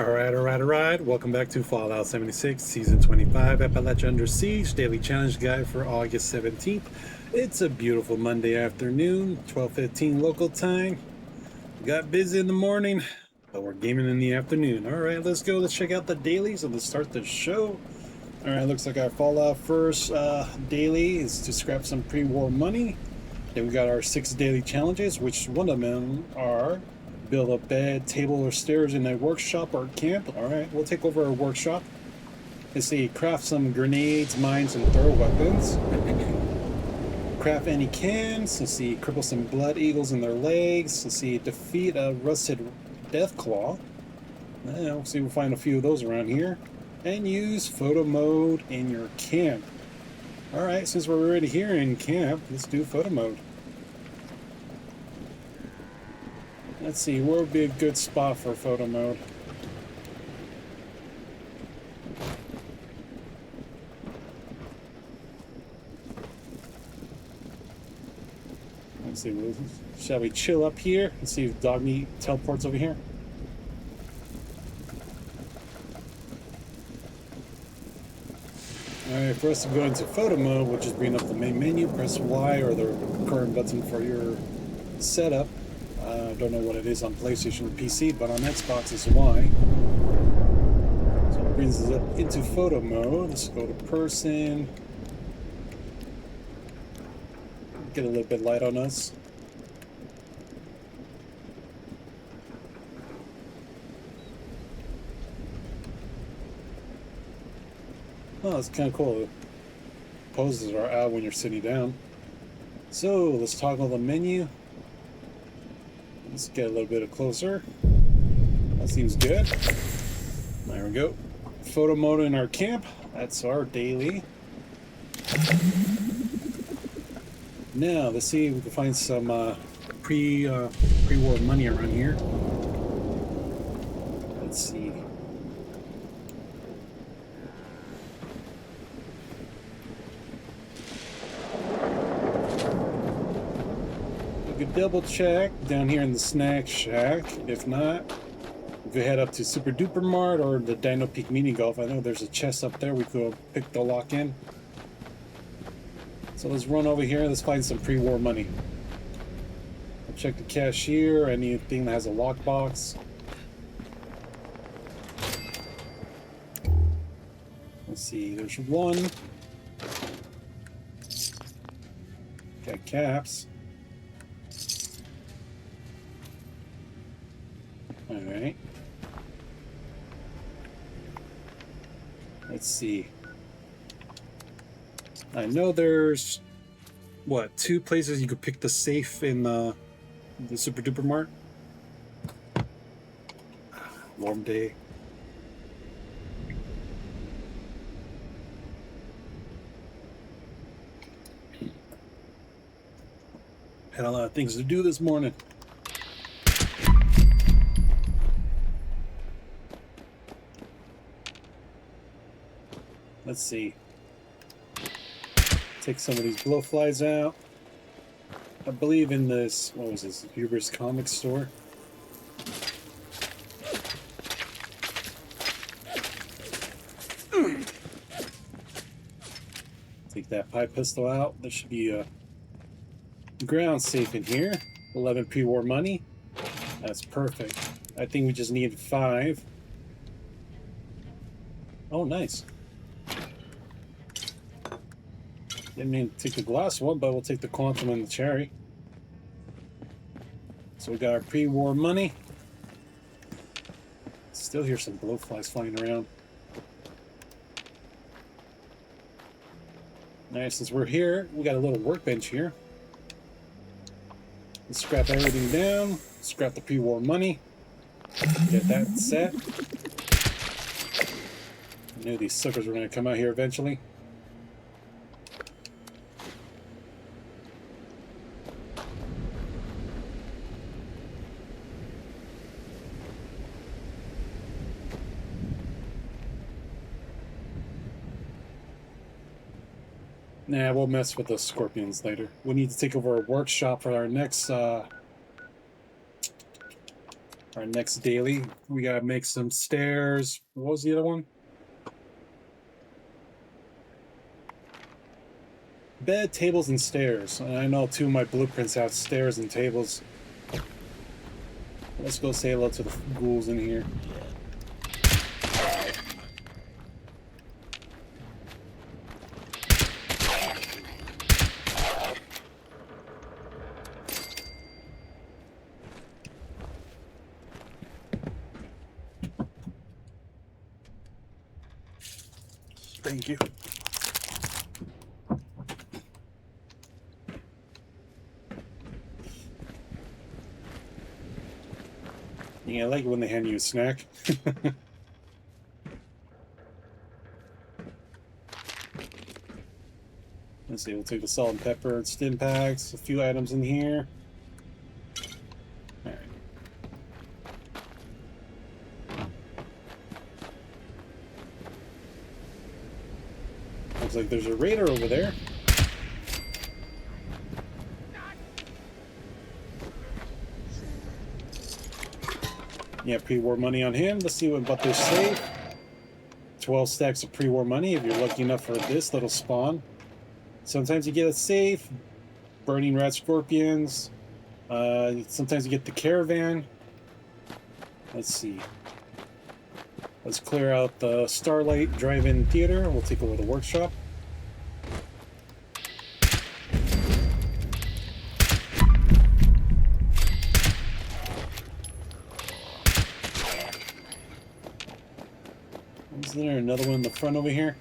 Alright. Welcome back to Fallout 76, Season 25, Appalachia Under Siege, Daily Challenge Guide for August 17th. It's a beautiful Monday afternoon, 12:15 local time. We got busy in the morning, but we're gaming in the afternoon. Alright, let's go. Let's check out the dailies and let's start the show. Alright, looks like our Fallout first daily is to scrap some pre-war money. Then we got our 6 daily challenges, which one of them are build a bed, table, or stairs in a workshop or camp. Alright, we'll take over our workshop. Let's see, craft some grenades, mines, and throw weapons. Craft any cans. Let's see, cripple some blood eagles in their legs. Let's see, defeat a rusted Deathclaw. We'll see, we'll find a few of those around here. And use photo mode in your camp. Alright, since we're already here in camp, let's do photo mode. Let's see, where would be a good spot for photo mode? Let's see, shall we chill up here? Let's see if dog meat teleports over here. Alright, for us to go into photo mode, we'll just bring up the main menu, press Y or the current button for your setup. I don't know what it is on PlayStation or PC, but on Xbox it's Y. So it brings us up into photo mode. Let's go to person. Get a little bit light on us. Oh, it's kind of cool. The poses are out when you're sitting down. So let's toggle the menu. Let's get a little bit closer. That seems good. There we go. Photo mode in our camp. That's our daily. Now let's see if we can find some pre-war money around here. Let's see. Double check down here in the snack shack. If not, we could head up to Super Duper Mart or the Dino Peak Mini Golf. I know there's a chest up there we could pick the lock in. So let's run over here. Let's find some pre-war money. I'll check the cashier, anything that has a lockbox. Let's see, there's one. Got caps. Alright. Let's see. I know there's, what, 2 places you could pick the safe in the Super Duper Mart? Warm day. Had a lot of things to do this morning. Let's see. Take some of these blowflies out. I believe in this, what was this, Huber's Comic Store. Take that pipe pistol out. There should be a ground safe in here. 11 pre-war money. That's perfect. I think we just need 5. Oh, nice. Didn't mean to take the glass one, but we'll take the quantum and the cherry. So we got our pre-war money. Still hear some blowflies flying around. Nice, since we're here, we got a little workbench here. Let's scrap everything down. Scrap the pre-war money. Get that set. I knew these suckers were going to come out here eventually. Nah, we'll mess with the scorpions later. We need to take over a workshop for our next Our next daily, we gotta make some stairs. What was the other one? Bed, tables, and stairs. And I know two of my blueprints have stairs and tables. Let's go say hello to the ghouls in here. Thank you. Yeah, I like it when they hand you a snack. Let's see, we'll take the salt and pepper and stim packs, a few items in here. Alright. Looks like there's a raider over there. Yeah, pre-war money on him. Let's see what they say. 12 stacks of pre-war money if you're lucky enough for this little spawn. Sometimes you get a safe, burning rat scorpions. Sometimes you get the caravan. Let's see. Let's clear out the Starlight Drive-In Theater. We'll take over the workshop. Isn't there another one in the front over here?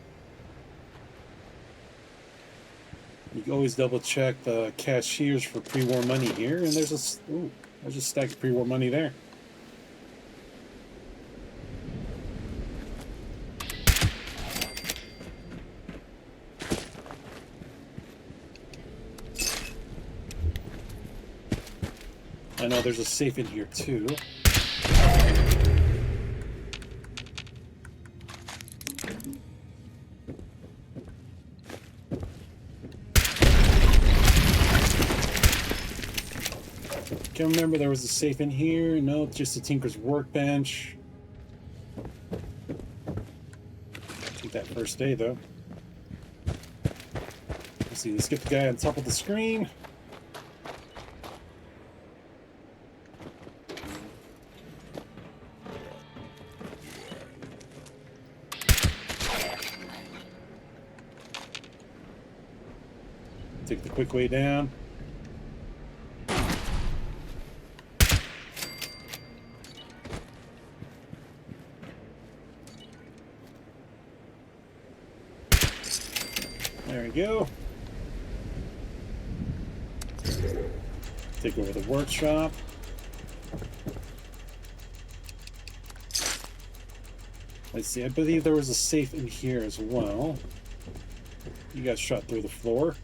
You can always double check the cashiers for pre-war money here, and there's a stack of pre-war money there. I know there's a safe in here too. Can't remember there was a safe in here. No, just a Tinker's workbench. Take that first day though. Let's see, let's get the guy on top of the screen. Take the quick way down. There we go. Take over the workshop. Let's see, I believe there was a safe in here as well. You got shot through the floor.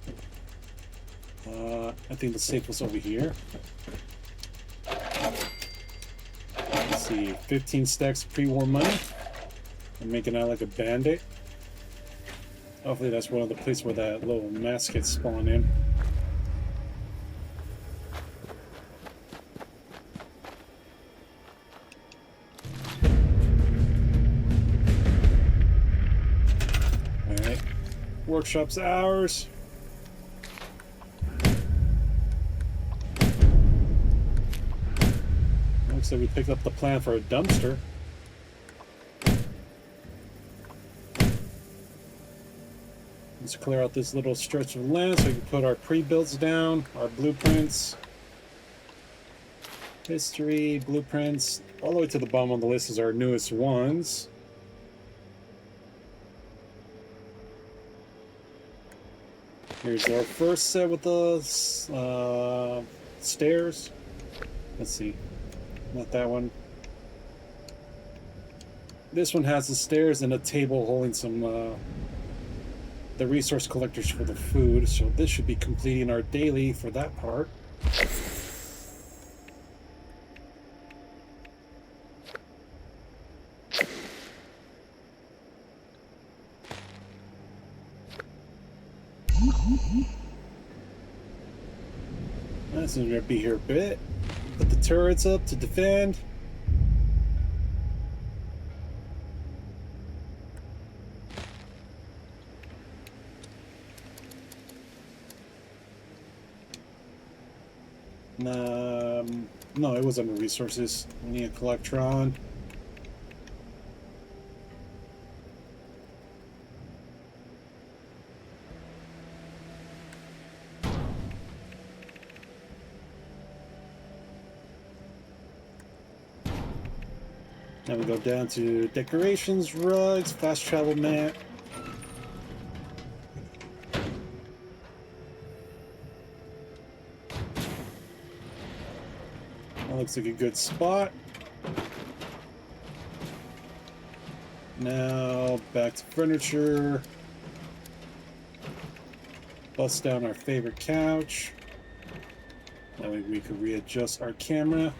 I think the safe was over here. Let's see, 15 stacks of pre-war money. I'm making out like a bandit. Hopefully that's one of the places where that little mask gets spawned in. Alright. Workshop's ours. Looks like we picked up the plan for a dumpster. Let's clear out this little stretch of land so we can put our pre-builds down, our blueprints, history, blueprints. All the way to the bottom of the list is our newest ones. Here's our first set with the stairs. Let's see, not that one. This one has the stairs and a table holding some the resource collectors for the food, so this should be completing our daily for that part. This is gonna be here a bit. Put the turrets up to defend. No, it was under resources. We need a collectron. Now we go down to decorations, rugs, fast travel mat. That looks like a good spot. Now back to furniture. Bust down our favorite couch. That way we could readjust our camera.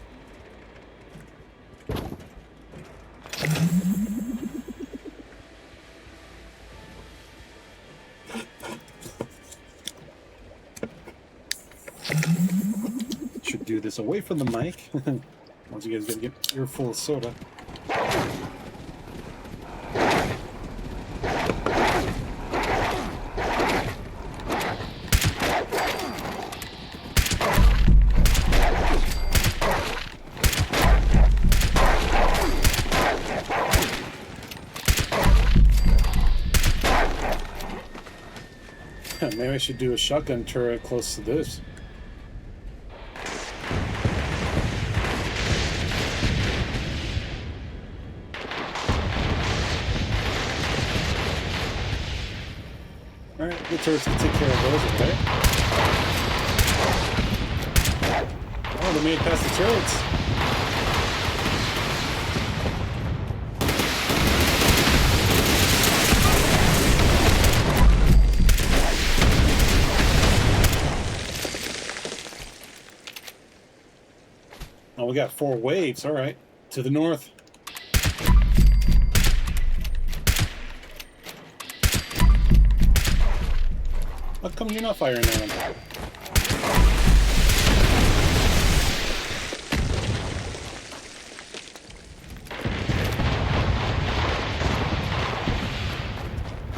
Should do this away from the mic. Once you guys get an earful of soda. Maybe I should do a shotgun turret close to this. Alright, the turrets can take care of those, okay? Oh, they made it past the turrets. Oh, we got 4 waves, alright. To the north. How come you're not firing at them?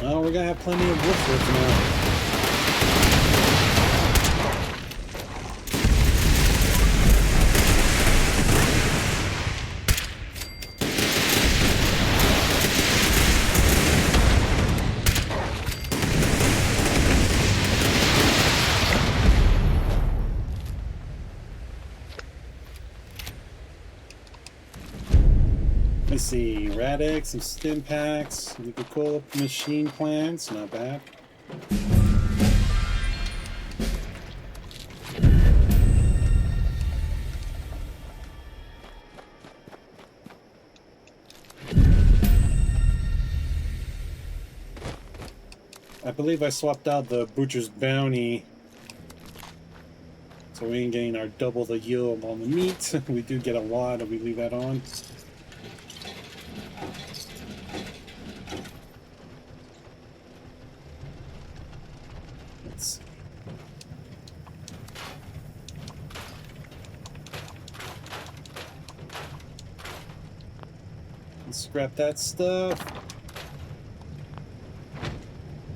Well, we're gonna have plenty of wood for it now. Let's see, Radix, some stim packs, Coca-Cola machine plants, not bad. I believe I swapped out the Butcher's Bounty, so we ain't getting our double the yield on the meat. We do get a lot if we leave that on. Scrap that stuff.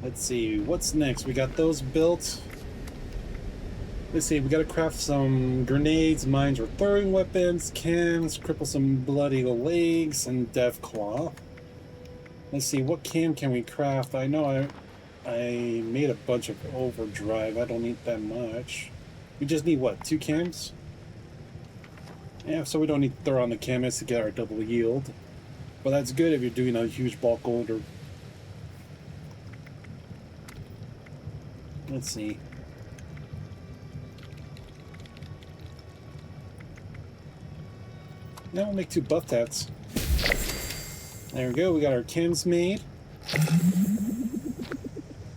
Let's see, what's next? We got those built. Let's see, we gotta craft some grenades, mines, or throwing weapons, cams, cripple some bloody legs, and Deathclaw. Let's see, what cam can we craft? I know I made a bunch of overdrive. I don't need that much. We just need what, 2 cams? Yeah, so we don't need to throw on the cams to get our double yield. But that's good if you're doing a huge bulk order. Let's see. Now we'll make 2 buff tats. There we go, we got our chems made.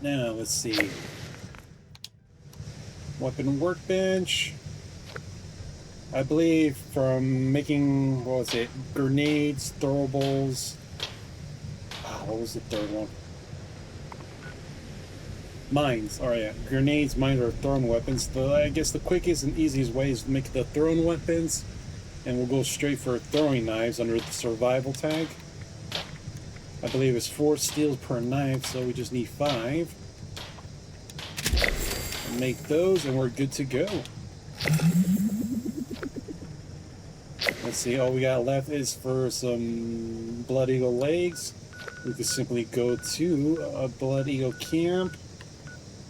Now let's see. Weapon workbench. I believe from making, what was it, grenades, throwables. What was the third one? Mines. Alright, yeah. Grenades, mines, or thrown weapons. I guess the quickest and easiest way is to make the thrown weapons. And we'll go straight for throwing knives under the survival tag. I believe it's 4 steels per knife, so we just need 5. Make those and we're good to go. Let's see, all we got left is for some Blood Eagle legs. We could simply go to Blood Eagle Camp.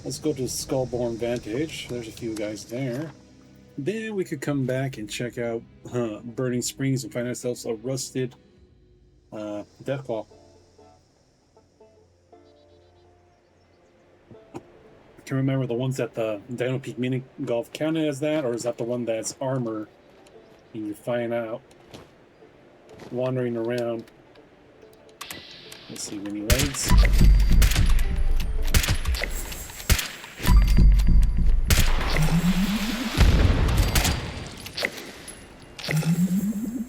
Let's go to Skullborn Vantage. There's a few guys there. Then we could come back and check out Burning Springs and find ourselves a rusted Deathclaw. Can remember the ones at the Dino Peak Mini Golf counted as that, or is that the one that's armor and you find out wandering around? Let's see, many legs.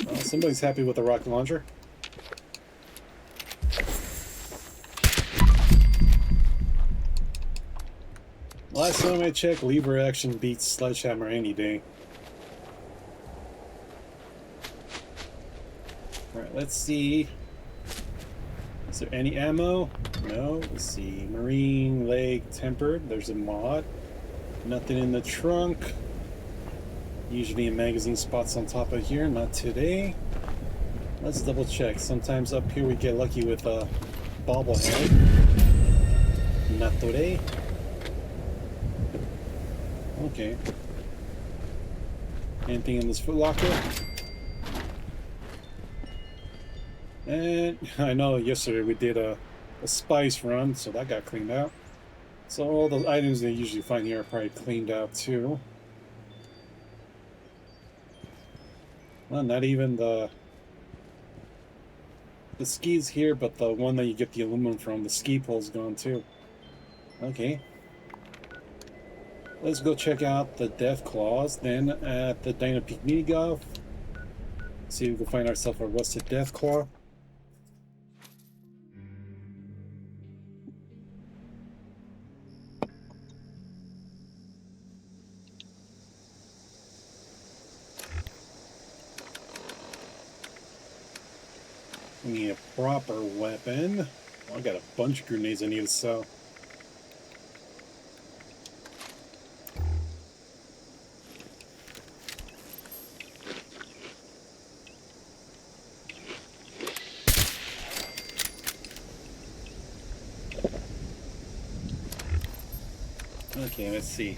Well, somebody's happy with the rocket launcher. Last time I checked, lever action beats sledgehammer any day. Alright, let's see. Is there any ammo? No. Let's see. Marine leg tempered. There's a mod. Nothing in the trunk. Usually a magazine spots on top of here. Not today. Let's double check. Sometimes up here we get lucky with a bobblehead. Not today. Okay. Anything in this footlocker? And I know yesterday we did a spice run, so that got cleaned out. So all the items they usually find here are probably cleaned out too. Well, not even the skis here, but the one that you get the aluminum from, the ski pole's gone too. Okay. Let's go check out the Deathclaws then at the Dino Peak Mini Golf. See if we can find ourselves a rusted Deathclaw. We need a proper weapon. Oh, I got a bunch of grenades I need to sell. Okay, let's see.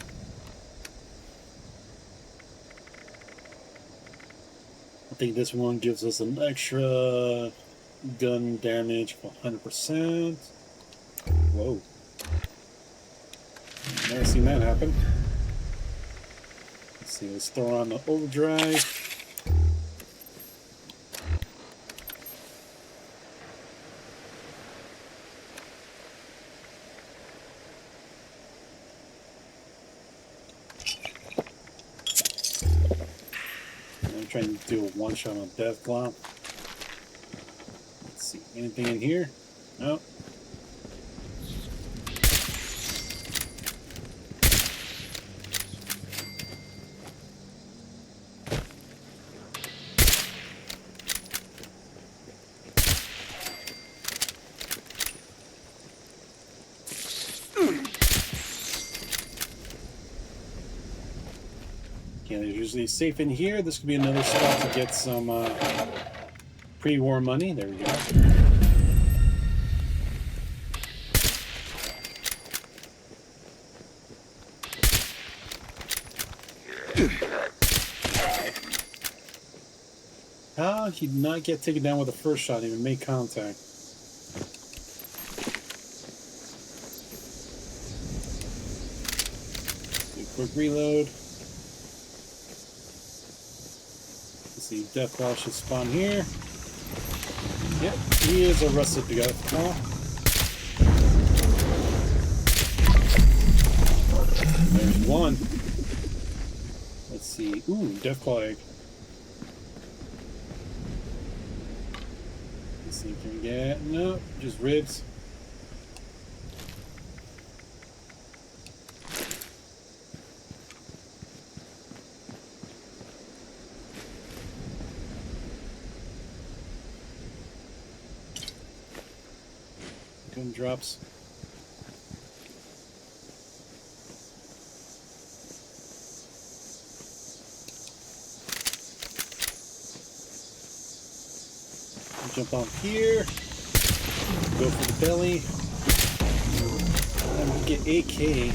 I think this one gives us an extra gun damage of 100%. Whoa. Never seen that happen. Let's see, let's throw on the overdrive. Trying to do a one-shot on Deathclaw. Let's see, anything in here? No. Okay, there's usually safe in here. This could be another spot to get some pre-war money. There we go. How he did not get taken down with the first shot, even make contact. Do a quick reload. See, Deathclaw should spawn here. Yep, he is a rusted Deathclaw. There's one. Let's see. Ooh, Deathclaw egg. Let's see, can we get... No, just ribs. Gun drops. Jump on here. Go for the belly. And we get AK.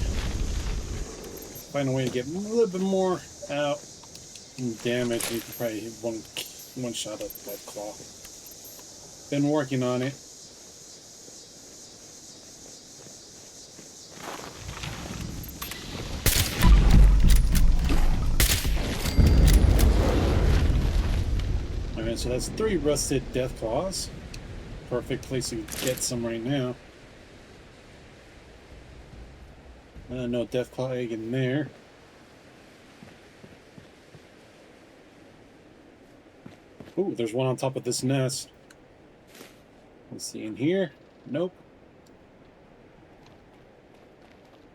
Find a way to get a little bit more out and damage. We can probably hit one shot of Deathclaw. Been working on it. Alright, so that's 3 rusted Deathclaws. Perfect place to get some right now. No Deathclaw egg in there. Ooh, there's one on top of this nest. Let's see in here. Nope.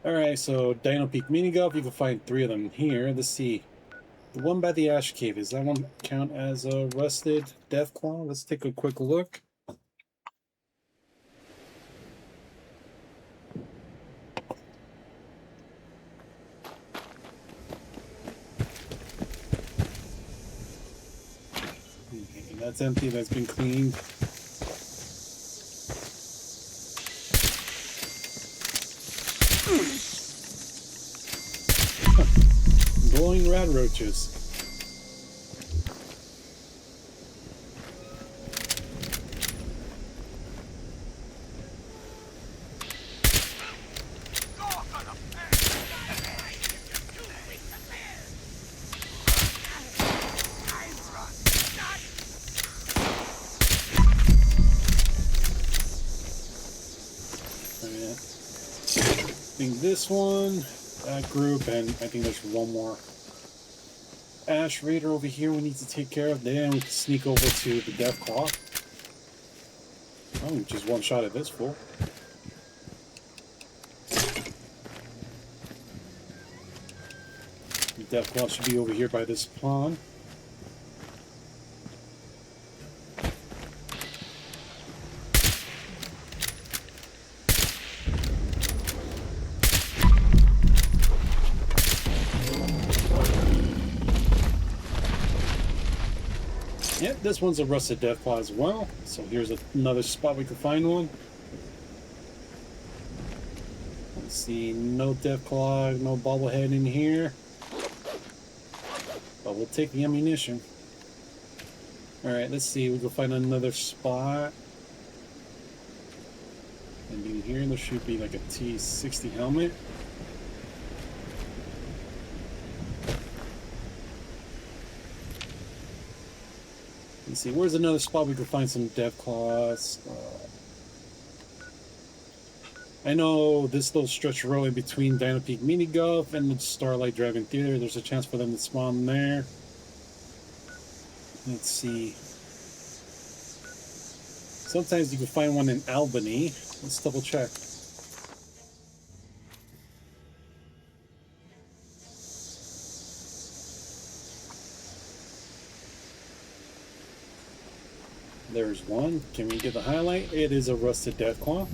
Alright, so Dino Peak Minigolf, you can find 3 of them here. Let's see. The one by the Ash Cave, does that one count as a rusted Deathclaw? Let's take a quick look. Okay, that's empty, that's been cleaned. Glowing rad roaches. I think this one, that group, and I think there's one more Ash Raider over here we need to take care of. Then we can sneak over to the Deathclaw. Oh, just one shot at this fool. The Deathclaw should be over here by this pond. Yep, this one's a rusted Deathclaw as well. So here's another spot we can find one. Let's see, no Deathclaw, no bobblehead in here. But we'll take the ammunition. Alright, let's see, we can find another spot. And in here there should be like a T60 helmet. Let's see, where's another spot we could find some Deathclaws? I know this little stretch road in between Dino Peak Minigolf and the Starlight Dragon Theater, there's a chance for them to spawn there. Let's see. Sometimes you can find one in Albany. Let's double check. There's one. Can we get the highlight? It is a rusted Deathclaw.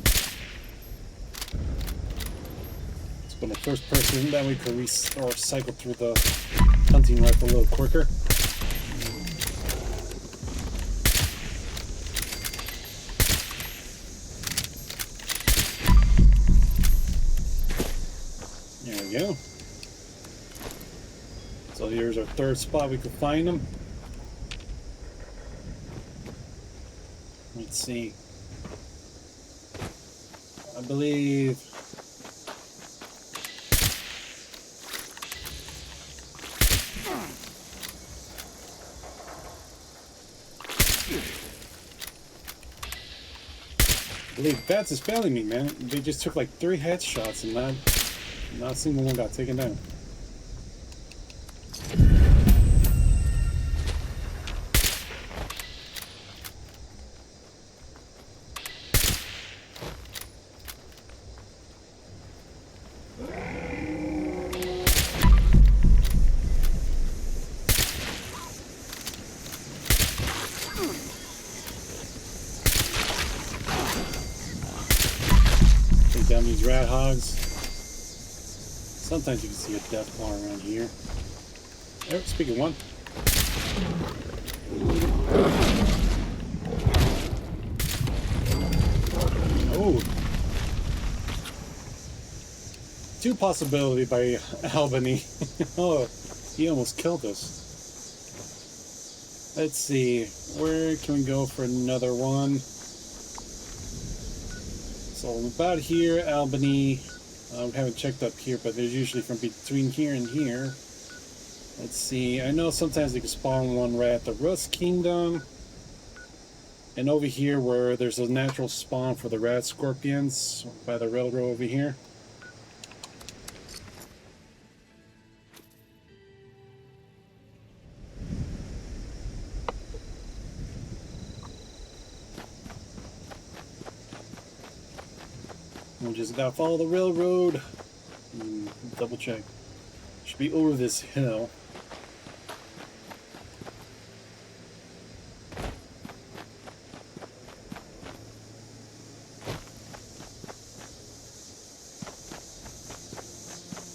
Let's go to first person, that way we can cycle through the hunting rifle a little quicker. There we go. So here's our third spot we can find them. Let's see. I believe Bats is failing me, man. They just took like 3 headshots and not a single one got taken down. Down these rat hogs. Sometimes you can see a Deathclaw around here. Oh, speaking one. 2 possibility by Albany. Oh, he almost killed us. Let's see, where can we go for another one? So about here, Albany. We haven't checked up here, but there's usually from between here and here. Let's see, I know sometimes they can spawn one right at the Rust Kingdom. And over here where there's a natural spawn for the rat scorpions by the railroad over here. We just gotta follow the railroad. Double check. Should be over this hill.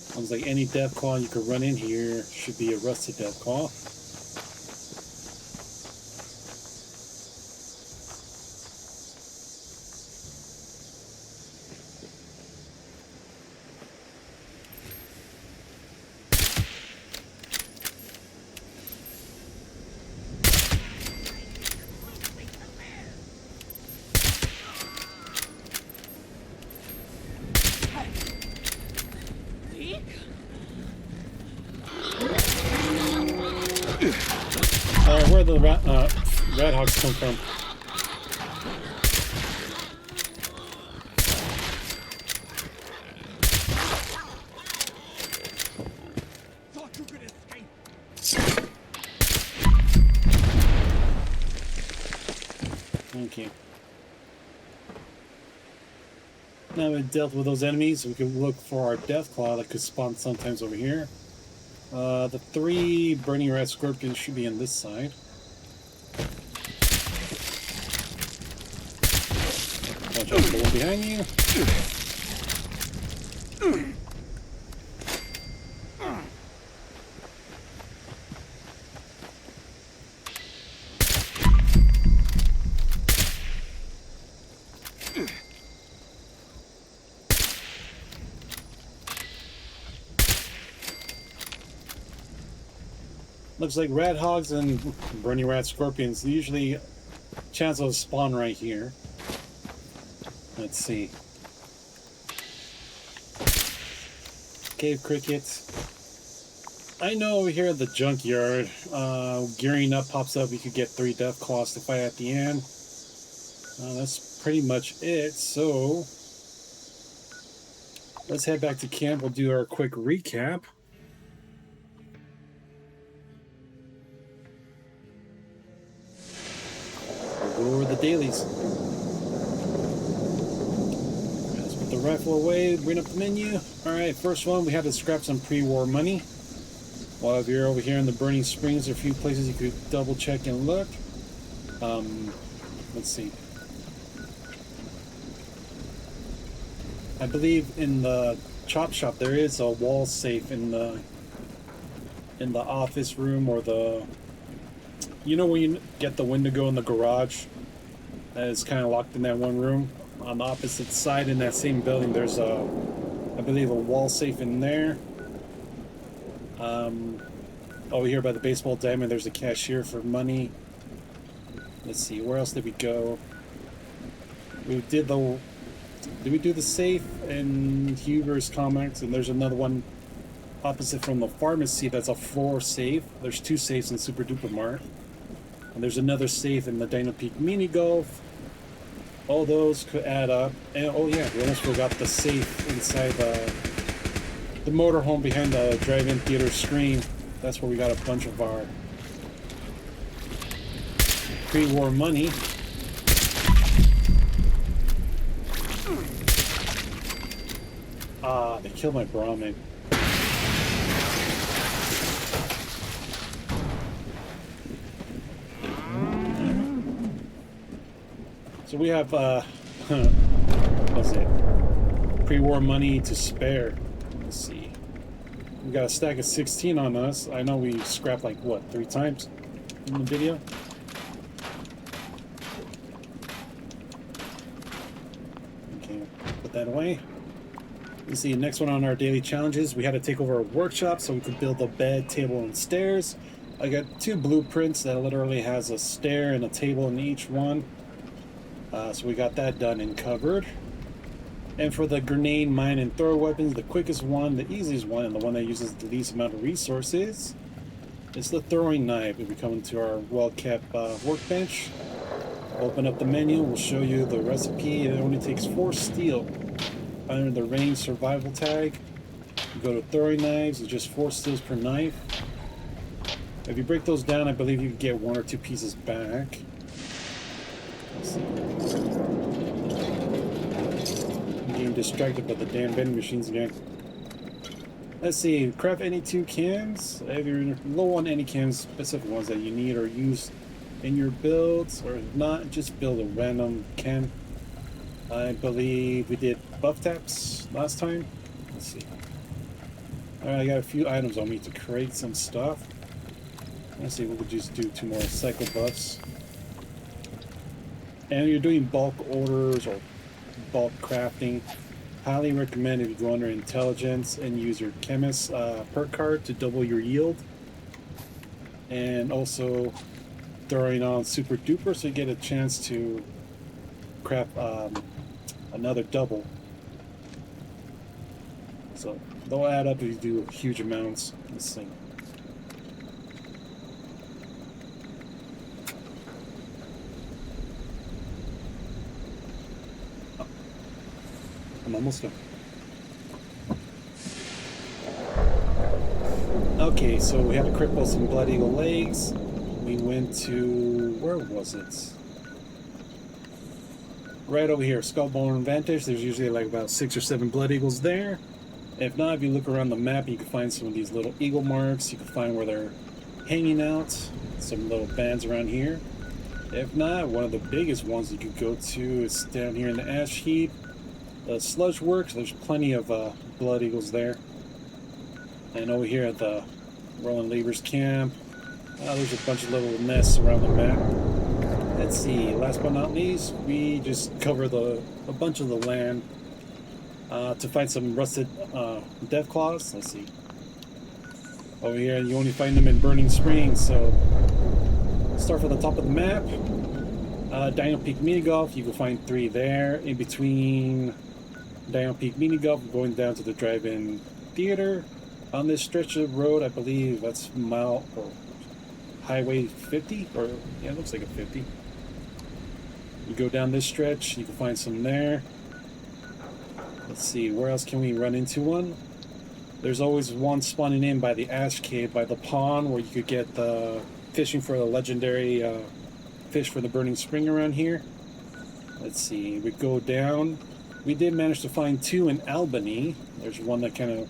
Sounds like any Deathclaw you could run in here should be a rusted Deathclaw. Where the rat hogs come from? Okay. Now we've dealt with those enemies, we can look for our Deathclaw that could spawn sometimes over here. The 3 burning rat scorpions should be on this side. Watch out for the one behind you. Looks like rat hogs and burning rat scorpions usually chance of spawn right here. Let's see. Cave crickets. I know over here at the junkyard, gearing up pops up. You could get 3 Deathclaws to fight at the end. That's pretty much it. So let's head back to camp. We'll do our quick recap. Or the dailies. Let's put the rifle away, bring up the menu. Alright, first one, we have to scrap some pre-war money. While if you're over here in the Burning Springs, there are a few places you could double check and look. Let's see. I believe in the chop shop there is a wall safe in the office room, or the, you know, when you get the Wendigo in the garage that is kind of locked in that one room. On the opposite side in that same building, there's a, I believe, a wall safe in there. Over here by the baseball diamond, there's a cashier for money. Let's see, where else did we go? Did we do the safe in Huber's Comics? And there's another one opposite from the pharmacy that's a floor safe. There's 2 safes in Super Duper Mart. And there's another safe in the Dino Peak Mini Golf. All those could add up. And oh yeah, we almost forgot the safe inside the motorhome behind the drive-in theater screen. That's where we got a bunch of our pre-war money. Ah, they killed my Brahmin. So we have, what's it? Pre-war money to spare. Let's see. We got a stack of 16 on us. I know we scrapped like, what, 3 times in the video? Okay, put that away. You see, next one on our daily challenges, we had to take over a workshop so we could build a bed, table, and stairs. I got 2 blueprints that literally has a stair and a table in each one. So we got that done and covered. And for the grenade, mine, and throw weapons, the quickest one, the easiest one, and the one that uses the least amount of resources is the throwing knife. If we come into our well-kept workbench, open up the menu, we'll show you the recipe. It only takes 4 steel. Under the range survival tag, you go to throwing knives, it's just 4 steels per knife. If you break those down, I believe you can get 1 or 2 pieces back. Let's see. I'm getting distracted by the damn vending machines again. Let's see, craft any 2 cans. If you're low on any cans, specific ones that you need or use in your builds, or if not, just build a random can. I believe we did buff taps last time. Let's see. Alright, I got a few items on me to create some stuff. Let's see, we could just do 2 more cycle buffs. And you're doing bulk orders or bulk crafting, highly recommend if you go under intelligence and use your chemist perk card to double your yield. And also throwing on super duper so you get a chance to craft another double. So they'll add up if you do huge amounts. Let's see. Oh, I'm almost done. Okay, so we had to cripple some Blood Eagle legs. We went to, where was it? Right over here, Skullbone Vantage. There's usually like about 6 or 7 Blood Eagles there. If not, if you look around the map, you can find some of these little eagle marks. You can find where they're hanging out. Some little bands around here. If not, one of the biggest ones you could go to is down here in the ash heap. The sludge works. There's plenty of Blood Eagles there. And over here at the Rolling Laborers camp, there's a bunch of little nests around the map. Let's see, last but not least, we just cover a bunch of the land to find some rusted Deathclaws. Let's see. Over here, you only find them in Burning Springs, so start from the top of the map. Dino Peak Mini Golf, you can find 3 there. In between Dino Peak Mini Golf, going down to the drive-in theater. On this stretch of road, I believe that's Highway 50, or yeah, it looks like a 50. You go down this stretch, you can find some there. Let's see, where else can we run into one? There's always one spawning in by the Ash Cave, by the pond, where you could get the fishing for the legendary fish for the Burning Spring around here. Let's see, we go down. We did manage to find 2 in Albany. There's one that kind of,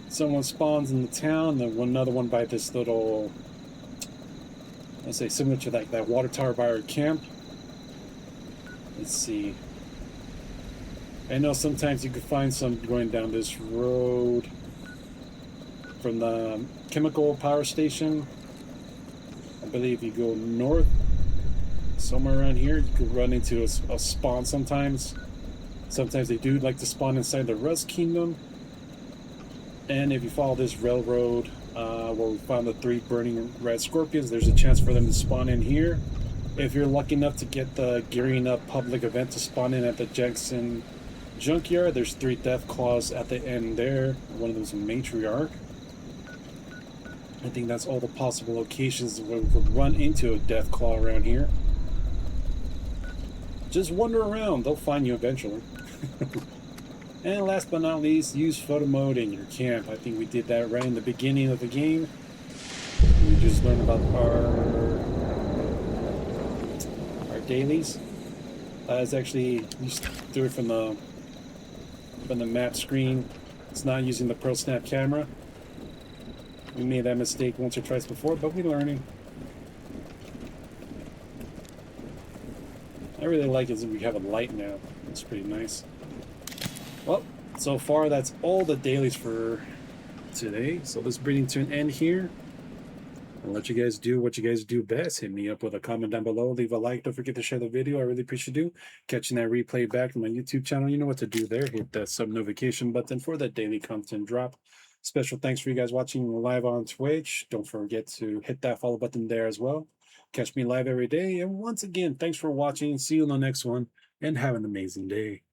someone spawns in the town, and then another one by this little, let's say similar to that water tower by our camp. Let's see. I know sometimes you could find some going down this road from the chemical power station. I believe you go north, somewhere around here, you could run into a spawn sometimes. Sometimes they do like to spawn inside the Rust Kingdom. And if you follow this railroad, where we found the 3 burning red scorpions, there's a chance for them to spawn in here. If you're lucky enough to get the Gearing Up public event to spawn in at the Jackson Junkyard, there's 3 Deathclaws at the end there. One of them's a matriarch. I think that's all the possible locations where we could run into a Deathclaw around here. Just wander around, they'll find you eventually. And last but not least, use Photomode in your camp. I think we did that right in the beginning of the game. We just learned about our dailies. It's actually, you do it from the map screen. It's not using the Pro Snap camera. We made that mistake once or twice before, but we're learning. I really like it that we have a light now. It's pretty nice. Well, so far that's all the dailies for today. So let's bring it to an end here. I'll let you guys do what you guys do best. Hit me up with a comment down below. Leave a like. Don't forget to share the video. I really appreciate you catching that replay back on my YouTube channel. You know what to do there. Hit that sub notification button for that daily content drop. Special thanks for you guys watching live on Twitch. Don't forget to hit that follow button there as well. Catch me live every day. And once again, thanks for watching. See you on the next one and have an amazing day.